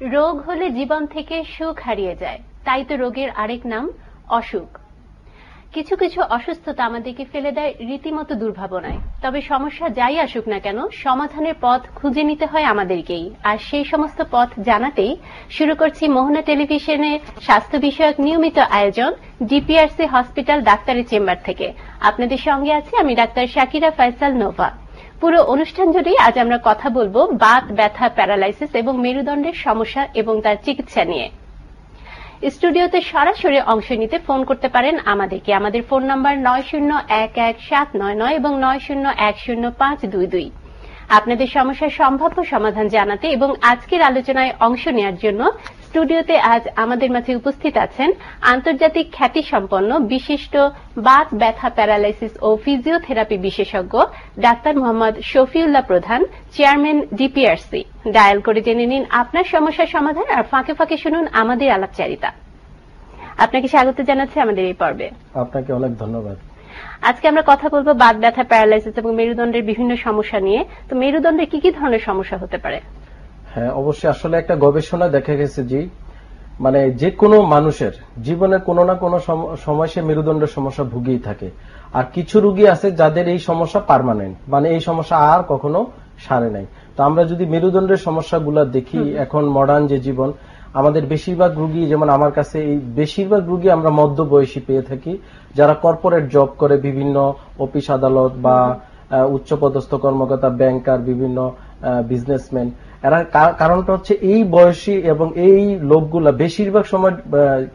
রোগ হলে জীবন থেকে সুখ হারিয়ে যায়, তাই তো রোগের আরেক নাম অসুখ। কিছু কিছু অসুস্থতা আমাদেরকে ফেলে দেয় রীতিমতো দুর্ভাবনায়। তবে সমস্যা যাই আসুক না কেন, সমাধানের পথ খুঁজে নিতে হয় আমাদেরকেই। আর সেই সমস্ত পথ জানাতেই শুরু করছি মোহনা টেলিভিশনের স্বাস্থ্য বিষয়ক নিয়মিত আয়োজন ডিপিআরসি হসপিটাল ডাক্তারের চেম্বার থেকে। আপনাদের সঙ্গে আছি আমি ডাক্তার শাকিরা ফয়সাল নোভা। পুরো অনুষ্ঠান জুড়েই আজ আমরা কথা বলবো বাত ব্যথা, প্যারালাইসিস এবং মেরুদণ্ডের সমস্যা এবং তার চিকিৎসা নিয়ে। স্টুডিওতে সরাসরি অংশ নিতে ফোন করতে পারেন আমাদেরকে। আমাদের ফোন নাম্বার 90117999 এবং 90105222। আপনাদের সমস্যার সম্ভাব্য সমাধান জানাতে এবং আজকের আলোচনায় অংশ নেওয়ার জন্য স্টুডিওতে আজ আমাদের মাঝে উপস্থিত আছেন আন্তর্জাতিক খ্যাতিসম্পন্ন বিশিষ্ট বাত ব্যথা, প্যারালাইসিস ও ফিজিওথেরাপি বিশেষজ্ঞ ডাক্তার মোহাম্মদ শফিউল্লাহ প্রধান, চেয়ারম্যান ডিপিআরসি। ডায়াল করে জেনে নিন আপনার সমস্যার সমাধান, আর ফাঁকে ফাঁকে শুনুন আমাদের আলাপচারিতা। আপনাকে স্বাগত জানাচ্ছি আমাদের এই পর্বে। আপনাকে অনেক ধন্যবাদ। আজকে আমরা কথা বলবো বাত ব্যথা, প্যারালাইসিস এবং মেরুদণ্ডের বিভিন্ন সমস্যা নিয়ে। তো মেরুদণ্ডের কি কি ধরনের সমস্যা হতে পারে? হ্যাঁ, অবশ্যই। আসলে একটা গবেষণা দেখা গেছে যে কোনো মানুষের জীবনের কোনো না কোনো সময় সে মেরুদণ্ডের সমস্যা ভুগেই থাকে। আর কিছু রোগী আছে যাদের এই সমস্যা পার্মানেন্ট, মানে এই সমস্যা আর কখনো সারে নাই। তো আমরা যদি মেরুদণ্ডের সমস্যাগুলো দেখি, এখন মডার্ন যে জীবন, আমাদের বেশিরভাগ রোগী, যেমন আমার কাছে এই বেশিরভাগ রোগী আমরা মধ্যবয়সী পেয়ে থাকি, যারা কর্পোরেট জব করে, বিভিন্ন অফিস আদালত বা উচ্চপদস্থ কর্মকর্তা, ব্যাংকার, বিভিন্ন বিজনেসম্যান। এরা কারণটা হচ্ছে এই বয়সী এবং এই লোকগুলা বেশিরভাগ সময়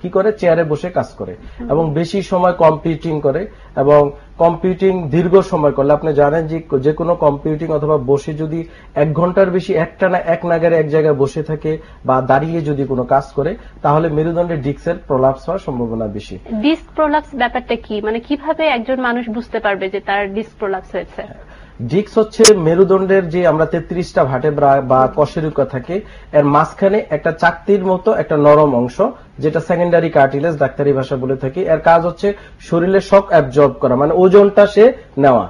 কি করে, চেয়ারে বসে কাজ করে এবং বেশি সময় কম্পিউটিং করে। এবং কম্পিউটিং দীর্ঘ সময় করলে আপনি জানেন যে কোনো কম্পিউটিং অথবা বসে যদি 1 ঘন্টার বেশি একটানা এক নাগারে এক জায়গায় বসে থাকে বা দাঁড়িয়ে যদি কোনো কাজ করে, তাহলে মেরুদণ্ডের ডিস্কের প্রলাপস হওয়ার সম্ভাবনা বেশি। ডিস্ক প্রলাপস ব্যাপারটা কি, মানে কিভাবে একজন মানুষ বুঝতে পারবে যে তার ডিস্ক প্রলাপস হয়েছে? ডিস্ক হচ্ছে মেরুদণ্ডের যে আমরা 33টা ভার্টেব্রা বা কশেরুকা থাকে, এর মাঝখানে একটা চাকতির মতো একটা নরম অংশ, যেটা সেকেন্ডারি কার্টিলেজ ডাক্তারি ভাষা বলে থাকি। এর কাজ হচ্ছে শরীরে শক অ্যাবজর্ব করা, মানে ওজনটা সে নেওয়া।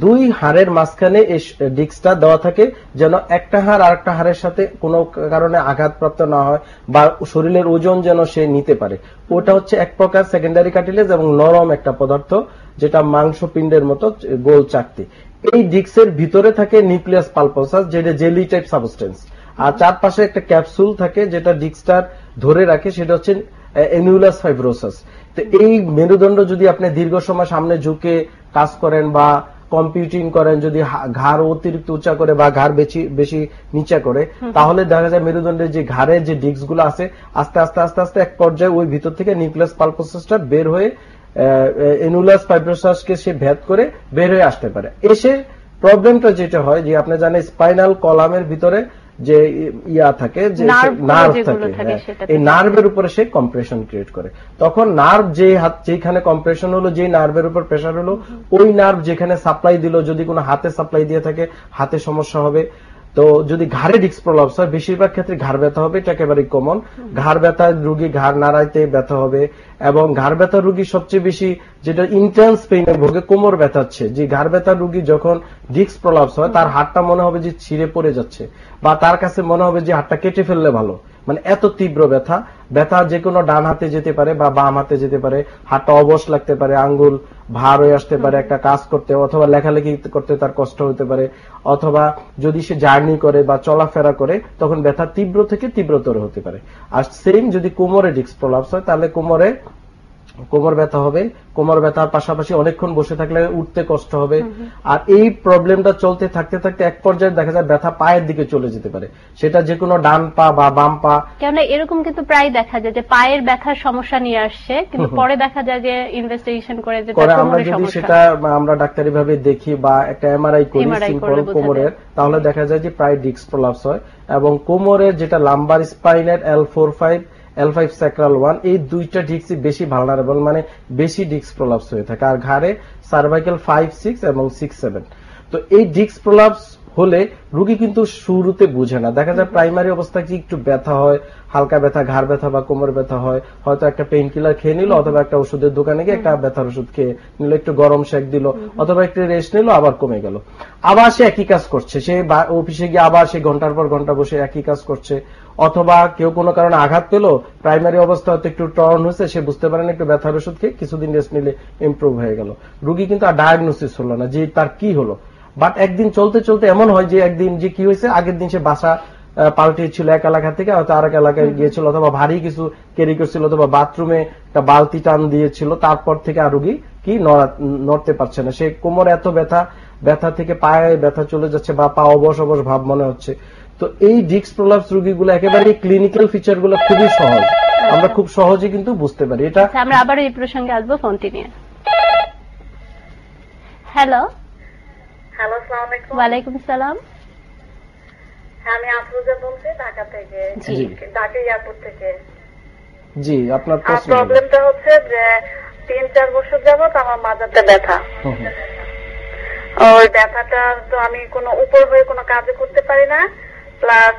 2 হাড়ের মাঝখানে এই ডিস্কটা দেওয়া থাকে, যেন একটা হাড় আরেকটা হাড়ের সাথে কোনো কারণে আঘাতপ্রাপ্ত না হয় বা শরীরের ওজন যেন সে নিতে পারে। ওটা হচ্ছে এক প্রকার সেকেন্ডারি কার্টিলেজ এবং নরম একটা পদার্থ, যেটা মাংসপিণ্ডের মতো গোল চাকতি। এই ডিস্কের ভিতরে থাকে নিউক্লিয়াস পালপোসাস, যেটা জেলি টাইপ সাবস্টেন্স, আর চারপাশে একটা ক্যাপসুল থাকে যেটা ডিস্কটার ধরে রাখে, সেটা হচ্ছে অ্যানুলাস ফাইব্রোসাস। তো এই মেরুদণ্ড যদি আপনি দীর্ঘ সময় সামনে ঝুঁকে কাজ করেন বা কম্পিউটিং করেন, যদি ঘাড় অতিরিক্ত উঁচা করে বা ঘাড় বেশি নিচা করে, তাহলে দেখা যায় মেরুদণ্ডের যে ঘাড়ের যে ডিস্কগুলো আছে আস্তে আস্তে আস্তে আস্তে এক পর্যায়ে ওই ভিতর থেকে নিউক্লিয়াস পালপোসাসটা বের হয়ে অ্যানুলাস ফাইব্রোসাসকে সে ভেদ করে বের হয়ে আসতে পারে। এসে প্রবলেমটা যেটা হয় যে আপনি জানেন স্পাইনাল কলামের ভিতরে যে থাকে, যে নার্ভ থাকে, এই নার্ভের উপরে সে কম্প্রেশন ক্রিয়েট করে। তখন নার্ভ যেখানে কম্প্রেশন হলো, যে নার্ভের উপর প্রেসার হলো, ওই নার্ভ যেখানে সাপ্লাই দিল, যদি কোনো হাতে সাপ্লাই দিয়ে থাকে হাতে সমস্যা হবে। তো যদি ঘাড়ে ডিস্ক প্রলাপস হয়, বেশিরভাগ ক্ষেত্রে ঘাড় ব্যথা হবে, এটা একেবারে কমন। ঘাড় ব্যথা রোগী ঘাড় নাড়াইতে ব্যথা হবে, এবং ঘাড় ব্যথা রোগী সবচেয়ে বেশি যেটা ইন্টেন্স পেইনে ভোগে কোমর ব্যথাচ্ছে। যে ঘাড় ব্যথা রোগী যখন ডিস্ক প্রলাপস হয়, তার হাতটা মনে হবে যে ছিঁড়ে পড়ে যাচ্ছে, বা তার কাছে মনে হবে যে হাতটা কেটে ফেললে ভালো, মানে এত তীব্র ব্যথা। ব্যথা যে কোনো ডান হাতে যেতে পারে বা বাম হাতে যেতে পারে, হাতটা অবশ লাগতে পারে, আঙ্গুল ভার হয়ে আসতে পারে একটা কাজ করতে, অথবা লেখালেখি করতে তার কষ্ট হতে পারে, অথবা যদি সে জার্নি করে বা চলাফেরা করে তখন ব্যথা তীব্র থেকে তীব্রতর হতে পারে। আর সেম যদি কোমরে ডিস্ক প্রলাপস হয়, তাহলে কোমর ব্যথা হবে। কোমর ব্যথার পাশাপাশি অনেকক্ষণ বসে থাকলে উঠতে কষ্ট হবে। আর এই প্রবলেমটা চলতে থাকতে থাকতে এক পর্যায়ে দেখা যায় ব্যথা পায়ের দিকে চলে যেতে পারে, সেটা যে কোনো ডান পা বা বাম পা। কেন এরকম কিন্তু প্রায় দেখা যায় যে পায়ের ব্যথার সমস্যা নিয়ে আসছে, কিন্তু পরে দেখা যায় যে ইনভেস্টিগেশন করে যে আমরা যদি সেটা আমরা ডাক্তারি ভাবে দেখি বা একটা এমআরআই করি সিম্পল কোমরের, তাহলে দেখা যায় যে প্রায় ডিস্ক প্রলাপস হয়। এবং কোমরের যেটা লাম্বার স্পাইনের L4-5 L5 স্যাক্রাল 1, এই দুইটা ডিস্কই বেশি ভালনারেবল, মানে বেশি ডিস্ক প্রলাপস হয়ে থাকে। আর ঘাড়ে সার্ভাইকাল 5, 6 এবং 6, 7। তো এই ডিস্ক প্রলাপস হলে রোগী কিন্তু শুরুতে বুঝে না, দেখা যায় প্রাইমারি অবস্থায় কি একটু ব্যথা হয়, হালকা ব্যথা, ঘাড় ব্যথা বা কোমর ব্যথা হয়, হয়তো একটা পেইন কিলার খেয়ে নিল অথবা একটা ওষুধের দোকানে গিয়ে একটা ব্যথার ওষুধ খেয়ে নিল, একটু গরম শেক দিল অথবা একটু রেস্ট নিল, আবার কমে গেল। আবার সে একই কাজ করছে, সে অফিসে গিয়ে আবার সে ঘন্টার পর ঘন্টা বসে একই কাজ করছে। অথবা কেউ কোনো কারণে আঘাত পেল, প্রাইমারি অবস্থা হয়তো একটু টর্ন হয়েছে, সে বুঝতে পারেন একটু ব্যথার ওষুধ খেয়ে কিছুদিন রেস্ট নিলে ইমপ্রুভ হয়ে গেল, রোগী কিন্তু আর ডায়াগনোসিস হলো না যে তার কি হলো। বাট একদিন চলতে চলতে এমন হয় যে একদিন যে কি হয়েছে, আগের দিন সে বাসা পাল্টিয়েছিল এক এলাকা থেকে হয়তো আরেক এলাকায় গিয়েছিল, অথবা ভারী কিছু ক্যারি করছিল, অথবা বাথরুমে একটা বালতি টান দিয়েছিল, তারপর থেকে আর রোগী কি নড়তে পারছে না, সে কোমরে এত ব্যথা থেকে পায়ে ব্যথা চলে যাচ্ছে বা পা অবশ অবশ ভাব মনে হচ্ছে। তো এই ডিস্ক প্রলাপস রোগীগুলো একেবারে ক্লিনিক্যাল ফিচার গুলো খুবই সহজ, আমরা খুব সহজে কিন্তু বুঝতে পারি এটা। আমরা আবার এই প্রসঙ্গে আসবো ফোনটি নিয়ে। হ্যালো। হ্যালো, আসসালামু আলাইকুম। ওয়ালাইকুম সালাম। হ্যাঁ, আমি আফরোজা বলছি ঢাকা থেকে, ঢাকা এয়ারপোর্ট থেকে। জি, আপনার প্রবলেমটা হচ্ছে যে 3-4 বছর যাবত আমার মাজাতে ব্যথা। ওই ব্যথাটা তো আমি কোনো উপর হয়ে কোনো কাজই করতে পারি না, প্লাস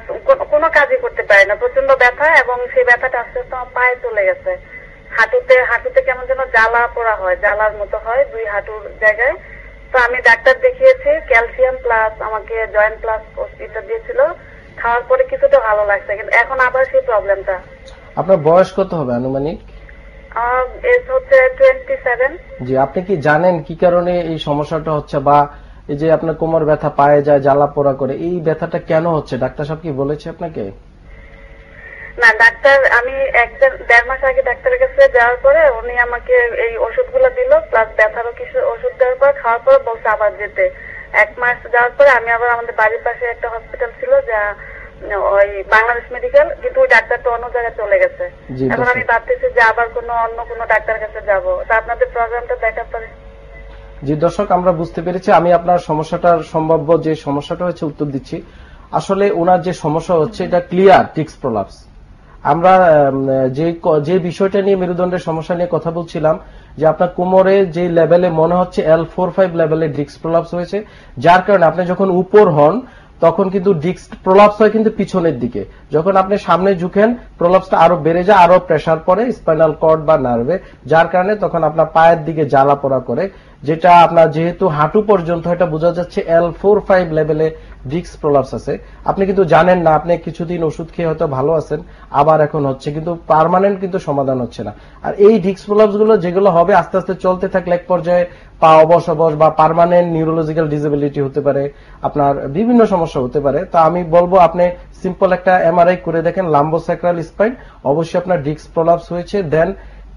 কোনো কাজই করতে পারি না, প্রচন্ড ব্যথা। এবং সেই ব্যথাটা আস্তে আস্তে আমার পায়ে চলে গেছে, হাঁটুতে কেমন যেন জ্বালা পোড়া হয়, জ্বালার মতো হয় দুই হাঁটুর জায়গায়। তো আমি ডাক্তার দেখিয়েছি, ক্যালসিয়াম প্লাস আমাকে জয়েন্ট প্লাস এটা দিয়েছিল, খাওয়ার পরে কিছুটা ভালো লাগছে, কিন্তু এখন আবার সেই প্রবলেমটা। আপনার বয়স কত হবে আনুমানিক? এজ হচ্ছে 27। জি, আপনি কি জানেন কি কারণে এই সমস্যাটা হচ্ছে, বা এই যে আপনার কোমর ব্যথা, পায়ে যায়, জ্বালা পোড়া করে, এই ব্যথাটা কেন হচ্ছে? ডাক্তার সাহেব কি বলেছে আপনাকে? না, ডাক্তার আমি 1-1.5 মাস আগে ডাক্তারের কাছে যাওয়ার পরে উনি আমাকে এই ওষুধগুলো দিল, প্লাস ব্যথারও কিছু ওষুধ দেওয়ার পর খাওয়ার পর বলছে আবার যেতে। 1 মাস যাওয়ার পরে আমি আবার আমাদের বাড়ির পাশে একটা হসপিটাল ছিল যা ওই বাংলাদেশ মেডিকেল, কিন্তু ওই ডাক্তারটা অন্য জায়গায় চলে গেছে। এখন আমি ভাবতেছি যে আবার অন্য কোনো ডাক্তারের কাছে যাব, তা আপনাদের প্রোগ্রামটা দেখার পরে। জি দর্শক, আমরা বুঝতে পেরেছি। আমি আপনার সমস্যাটার সম্ভাব্য যে সমস্যাটা হচ্ছে উত্তর দিচ্ছি। আসলে ওনার যে সমস্যা হচ্ছে এটা ক্লিয়ার ডিস্ক প্রলাপস। আমরা যে বিষয়টা নিয়ে মেরুদণ্ডের সমস্যা নিয়ে কথা বলছিলাম, যে আপনার কোমরে যে লেভেলে মনে হচ্ছে L4-5 লেভেলে ডিস্ক প্রলাপস হয়েছে, যার কারণে আপনি যখন উপর হন তখন কিন্তু ডিস্ক প্রলাপস হয় কিন্তু পিছনের দিকে, যখন আপনি সামনে ঝুঁকেন প্রলাপসটা আরো বেড়ে যায়, আরো প্রেসার পড়ে স্পাইনাল কর্ড বা নার্ভে, যার কারণে তখন আপনার পায়ের দিকে জ্বালা পোড়া করে, যেটা আপনার যেহেতু হাঁটু পর্যন্ত এটা বোঝা যাচ্ছে L4-5 লেভেলে ডিস্ক প্রলাপস আছে। আপনি কিন্তু জানেন না, আপনি কিছুদিন ওষুধ খেয়ে হয়তো ভালো আছেন, আবার এখন হচ্ছে, কিন্তু পার্মানেন্ট কিন্তু সমাধান হচ্ছে না। আর এই ডিস্ক প্রলাপস গুলো যেগুলো হবে আস্তে আস্তে চলতে থাকলে এক পর্যায়ে পা অবশ বা পার্মানেন্ট নিউরোলজিক্যাল ডিসেবিলিটি হতে পারে, আপনার বিভিন্ন সমস্যা হতে পারে। তা আমি বলবো আপনি সিম্পল একটা এমআরআই করে দেখেন লাম্বোস্যাক্রাল স্পাইন, অবশ্যই আপনার ডিস্ক প্রলাপস হয়েছে। দেন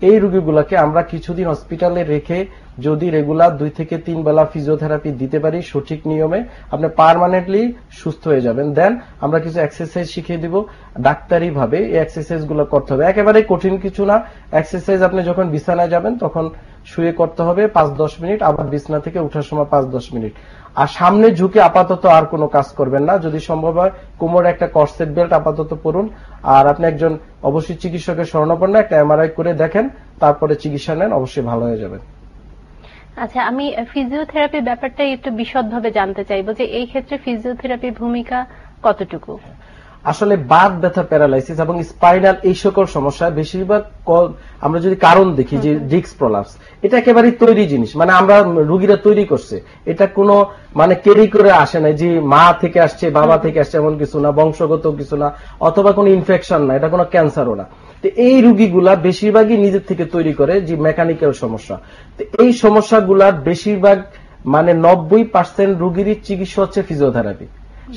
এই রোগীগুলোকে আমরা কিছুদিন হসপিটালে রেখে যদি রেগুলার 2 থেকে 3 বেলা ফিজিওথেরাপি দিতে পারি সঠিক নিয়মে, আপনি পার্মানেন্টলি সুস্থ হয়ে যাবেন। দেন আমরা কিছু এক্সারসাইজ শিখিয়ে দিব ডাক্তারি ভাবে, এই এক্সারসাইজ গুলো করতে হবে, একেবারে কঠিন কিছু না। এক্সারসাইজ আপনি যখন বিছানায় যাবেন তখন শুয়ে করতে হবে 5-10 মিনিট, আবার বিছানা থেকে ওঠার সময় 5-10 মিনিট। আর সামনে ঝুঁকে আপাতত আর কোনো কাজ করবেন না, যদি সম্ভব হয় কোমরে একটা কর্সেট বেল্ট আপাতত পরুন। আর আপনি একজন অবশ্যই চিকিৎসকের শরণাপন্ন, একটা এমআরআই করে দেখেন, তারপরে চিকিৎসা নেন, অবশ্যই ভালো হয়ে যাবেন। আচ্ছা, আমি ফিজিওথেরাপির ব্যাপারটাই একটু বিশদভাবে জানতে চাইবো যে এই ক্ষেত্রে ফিজিওথেরাপির ভূমিকা কতটুকু? আসলে বাত ব্যথা, প্যারালাইসিস এবং স্পাইনাল এই সকল সমস্যা বেশিরভাগ আমরা যদি কারণ দেখি যে ডিস্ক প্রলাপস, এটা একেবারে তৈরি জিনিস, মানে আমরা রোগীরা তৈরি করছে, এটা কোনো মানে ক্যারি করে আসে না যে মা থেকে আসছে বাবা থেকে আসছে এমন কিছু না, বংশগত কিছু না, অথবা কোনো ইনফেকশন না, এটা কোনো ক্যান্সারও না। তো এই রোগীগুলা বেশিরভাগই নিজের থেকে তৈরি করে যে মেকানিক্যাল সমস্যা। তো এই সমস্যাগুলার বেশিরভাগ মানে 90% রোগীরই চিকিৎসা হচ্ছে ফিজিওথেরাপি।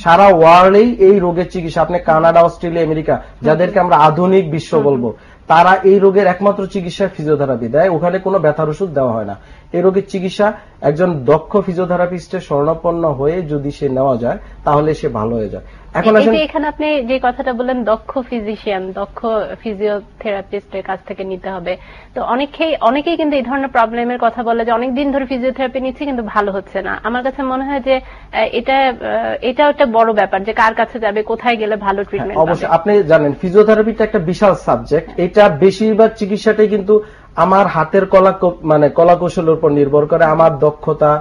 সারা ওয়ার্ল্ডেই এই রোগের চিকিৎসা, আপনি কানাডা, অস্ট্রেলিয়া, আমেরিকা, যাদেরকে আমরা আধুনিক বিশ্ব বলবো, তারা এই রোগের একমাত্র চিকিৎসা ফিজিওথেরাপি দেয়, ওখানে কোনো ব্যথার ওষুধ দেওয়া হয় না। এই রোগের চিকিৎসা একজন দক্ষ ফিজিওথেরাপিস্টের শরণাপন্ন হয়ে যদি সে নেওয়া যায় তাহলে সে ভালো হয়ে যায়। এখন এখানে আপনি যে কথাটা বললেন দক্ষ ফিজিশিয়ান, দক্ষ ফিজিওথেরাপিস্টের কাছ থেকে নিতে হবে, তো অনেকেই কিন্তু এই ধরনের প্রবলেমের কথা বলে যে অনেকদিন ধরে ফিজিওথেরাপি নিচ্ছে কিন্তু ভালো হচ্ছে না। আমার কাছে মনে হয় যে এটা একটা বড় ব্যাপার যে কার কাছে যাবে, কোথায় গেলে ভালো ট্রিটমেন্ট। অবশ্যই আপনি জানেন ফিজিওথেরাপিটা একটা বিশাল সাবজেক্ট, এটা বেশিরভাগ চিকিৎসাটাই কিন্তু আমার হাতের কলা কৌশলের উপর নির্ভর করে, আমার দক্ষতা,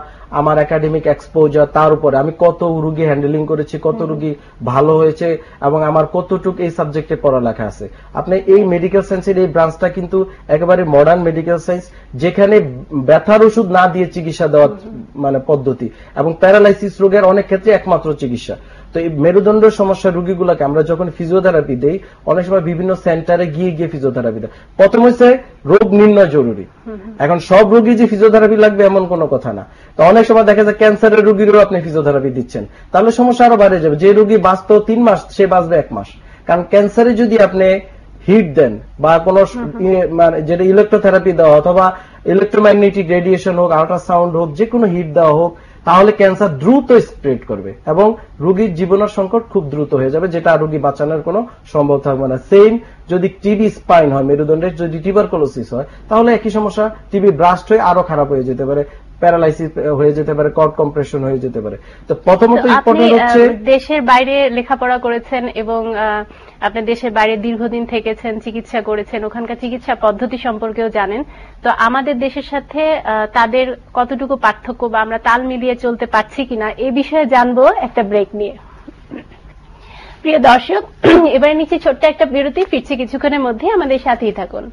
আমার একাডেমিক এক্সপোজার, তার উপরে আমি কত রোগী হ্যান্ডেলিং করেছি, কত রোগী ভালো হয়েছে এবং আমার কতটুকু এই সাবজেক্টে পড়ালেখা আছে। আপনি এই মেডিকেল সায়েন্সের এই ব্রাঞ্চটা কিন্তু একেবারে মডার্ন মেডিকেল সায়েন্স, যেখানে ব্যথার ওষুধ না দিয়ে চিকিৎসা দেওয়ার পদ্ধতি এবং প্যারালাইসিস রোগের অনেক ক্ষেত্রে একমাত্র চিকিৎসা। তো এই মেরুদণ্ড সমস্যার রোগীগুলোকে আমরা যখন ফিজিওথেরাপি দেই, অনেক সময় বিভিন্ন সেন্টারে গিয়ে ফিজিওথেরাপি দেয়। প্রথম হচ্ছে রোগ নির্ণয় জরুরি। এখন সব রোগী যে ফিজিওথেরাপি লাগবে এমন কোনো কথা না। তো অনেক সময় দেখা যায় ক্যান্সারের রোগীরও আপনি ফিজিওথেরাপি দিচ্ছেন, তাহলে সমস্যা আরো বেড়ে যাবে। যে রোগী বাঁচত 3 মাস, সে বাঁচবে 1 মাস। কারণ ক্যান্সারে যদি আপনি হিট দেন বা কোন যেটা ইলেকট্রোথেরাপি দেওয়া অথবা ইলেকট্রোম্যাগনেটিক রেডিয়েশন হোক, আল্ট্রাসাউন্ড হোক, যে কোনো হিট দেওয়া হোক, তাহলে ক্যান্সার দ্রুত স্প্রেড করবে এবং রোগীর জীবনের সংকট খুব দ্রুত হয়ে যাবে, যেটা রোগী বাঁচানোর কোনো সম্ভব থাকবে না। সেম যদি টিবি স্পাইন হয়, মেরুদণ্ডের যদি টিউবারকুলোসিস হয়, তাহলে একই সমস্যা, টিবি ব্রাস্ট হয়ে আরো খারাপ হয়ে যেতে পারে, প্যারালাইসিস হয়ে যেতে পারে, কর্ড কম্প্রেশন হয়ে যেতে পারে। তো প্রথমত ইম্পর্টেন্ট হচ্ছে, দেশের বাইরে লেখাপড়া করেছেন এবং আপনি দেশের বাইরে দীর্ঘদিন থেকেছেন, চিকিৎসা করেছেন, ওখানকার চিকিৎসা পদ্ধতি সম্পর্কেও জানেন। তো আমাদের দেশের সাথে তাদের কতটুকু পার্থক্য বা আমরা তাল মিলিয়ে চলতে পারছি কিনা এই বিষয়ে জানবো একটা ব্রেক নিয়ে। প্রিয় দর্শক, এবারে নিচে ছোট্ট একটা বিরতি, ফিরছি কিছুক্ষণের মধ্যে, আমাদের সাথেই থাকুন।